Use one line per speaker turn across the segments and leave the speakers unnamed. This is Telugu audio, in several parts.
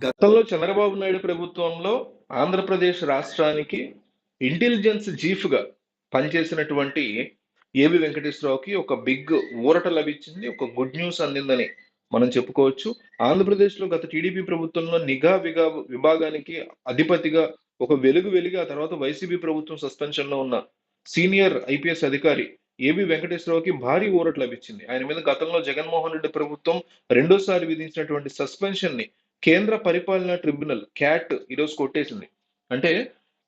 గతంలో చంద్రబాబు నాయుడు ప్రభుత్వంలో ఆంధ్రప్రదేశ్ రాష్ట్రానికి ఇంటెలిజెన్స్ చీఫ్‌గా పనిచేసినటువంటి ఏబి వెంకటేశ్వరరావుకి ఒక బిగ్ ఊరట లభించింది. ఒక గుడ్ న్యూస్ అందిందని మనం చెప్పుకోవచ్చు. ఆంధ్రప్రదేశ్‌లో గత టీడీపీ ప్రభుత్వంలో విభాగానికి అధిపతిగా ఒక వెలిగి ఆ తర్వాత వైసీపీ ప్రభుత్వం సస్పెన్షన్‌లో ఉన్న సీనియర్ ఐపీఎస్ అధికారి ఏబి వెంకటేశ్వరరావుకి భారీ ఊరట లభించింది. ఆయన మీద గతంలో జగన్మోహన్ రెడ్డి ప్రభుత్వం రెండోసారి విధించినటువంటి సస్పెన్షన్‌ని కేంద్ర పరిపాలనా ట్రిబ్యునల్ క్యాట్ ఈరోజు కొట్టేసింది. అంటే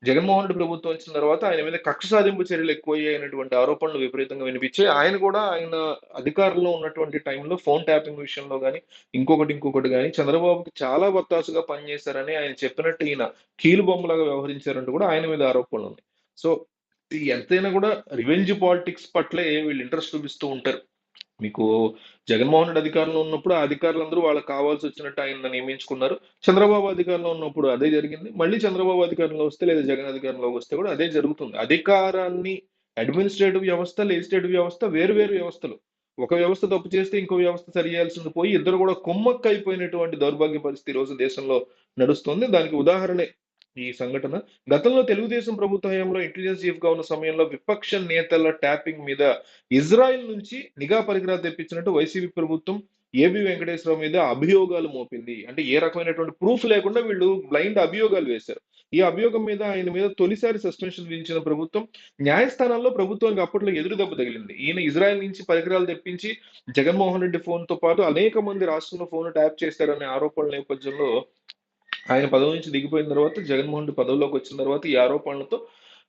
జగన్మోహన్ రెడ్డి ప్రభుత్వం వచ్చిన తర్వాత ఆయన మీద కక్ష సాధింపు చర్యలు ఎక్కువయ్యాయనేటువంటి ఆరోపణలు విపరీతంగా వినిపించాయి. ఆయన కూడా ఆయన అధికారంలో ఉన్నటువంటి టైంలో ఫోన్ ట్యాపింగ్ విషయంలో గాని, ఇంకొకటి గాని చంద్రబాబుకి చాలా వత్తాసుగా పనిచేశారని ఆయన చెప్పినట్టు ఈయన కీలుబొమ్మలాగా వ్యవహరించారంటూ కూడా ఆయన మీద ఆరోపణలున్నాయి. సో ఎంతైనా కూడా రివెంజ్ పాలిటిక్స్ పట్లే వీళ్ళు ఇంట్రెస్ట్ చూపిస్తూ ఉంటారు. మీకు జగన్మోహన్ రెడ్డి అధికారంలో ఉన్నప్పుడు ఆ అధికారులందరూ వాళ్ళకి కావాల్సి వచ్చినట్టు ఆయన్ని నియమించుకున్నారు. చంద్రబాబు అధికారంలో ఉన్నప్పుడు అదే జరిగింది. మళ్ళీ చంద్రబాబు అధికారంలో వస్తే లేదా జగన్ అధికారంలోకి వస్తే కూడా అదే జరుగుతుంది. అధికారాన్ని అడ్మినిస్ట్రేటివ్ వ్యవస్థ, లెజిస్లేటివ్ వ్యవస్థ వేరు వేరు వ్యవస్థలు. ఒక వ్యవస్థ తప్పు చేస్తే ఇంకో వ్యవస్థ సరి చేయాల్సింది పోయి ఇద్దరు కూడా కుమ్మక్కైపోయినటువంటి దౌర్భాగ్య పరిస్థితి ఈ రోజు దేశంలో నడుస్తుంది. దానికి ఉదాహరణే ఈ సంఘటన. గతంలో తెలుగుదేశం ప్రభుత్వ హయాంలో ఇంటెలిజెన్స్ చీఫ్ గా ఉన్న సమయంలో విపక్ష నేతల ట్యాపింగ్ మీద ఇజ్రాయెల్ నుంచి నిఘా పరికరాలు తెప్పించినట్టు వైసీపీ ప్రభుత్వం ఏబి వెంకటేశ్వరరావు మీద అభియోగాలు మోపింది. అంటే ఏ రకమైనటువంటి ప్రూఫ్ లేకుండా వీళ్ళు బ్లైండ్ అభియోగాలు వేశారు. ఈ అభియోగం మీద ఆయన మీద తొలిసారి సస్పెన్షన్ విధించిన ప్రభుత్వం న్యాయస్థానాల్లో ప్రభుత్వానికి అప్పట్లో ఎదురు దెబ్బ తగిలింది. ఈయన ఇజ్రాయెల్ నుంచి పరికరాలు తెప్పించి జగన్మోహన్ రెడ్డి ఫోన్ తో పాటు అనేక మంది రాష్ట్రంలో ఫోన్ ట్యాప్ చేశారనే ఆరోపణల నేపథ్యంలో ఆయన పదవి నుంచి దిగిపోయిన తర్వాత జగన్మోహన్ రెడ్డి పదవిలోకి వచ్చిన తర్వాత ఈ ఆరోపణలతో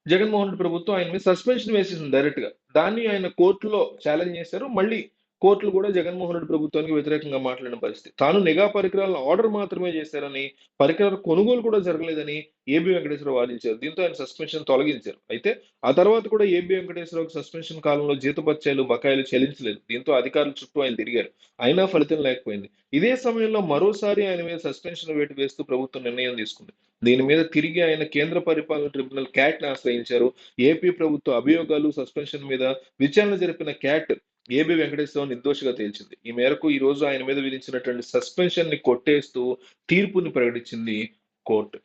జగన్మోహన్ రెడ్డి ప్రభుత్వం ఆయన మీద సస్పెన్షన్ వేసేసింది డైరెక్ట్ గా. దాన్ని ఆయన కోర్టులో ఛాలెంజ్ చేశారు. మళ్ళీ కోర్టులు కూడా జగన్మోహన్ రెడ్డి ప్రభుత్వానికి వ్యతిరేకంగా మాట్లాడిన పరిస్థితి. తాను నిఘా పరికరాలను ఆర్డర్ మాత్రమే చేశారని, పరికరాల కొనుగోలు కూడా జరగలేదని ఏబి వెంకటేశ్వరరావు వాదించారు. దీంతో ఆయన సస్పెన్షన్ తొలగించారు. అయితే ఆ తర్వాత కూడా ఏబి వెంకటేశ్వరరావుకి సస్పెన్షన్ కాలంలో జీతభత్యాలు, బకాయిలు చెల్లించలేదు. దీంతో అధికారుల చుట్టూ ఆయన తిరిగారు. అయినా ఫలితం లేకపోయింది. ఇదే సమయంలో మరోసారి ఆయన మీద సస్పెన్షన్ వేటు వేస్తూ ప్రభుత్వం నిర్ణయం తీసుకుంది. దీని మీద తిరిగి ఆయన కేంద్ర పరిపాలన ట్రిబ్యునల్ క్యాట్ ని ఆశ్రయించారు. ఏపీ ప్రభుత్వ అభియోగాలు, సస్పెన్షన్ మీద విచారణ జరిపిన క్యాట్ ఏబి వెంకటేశ్వరరావు నిర్దోషిగా తేల్చింది. ఈ మేరకు ఈ రోజు ఆయన మీద విధించినటువంటి సస్పెన్షన్ ని కొట్టేస్తూ తీర్పుని ప్రకటించింది కోర్టు.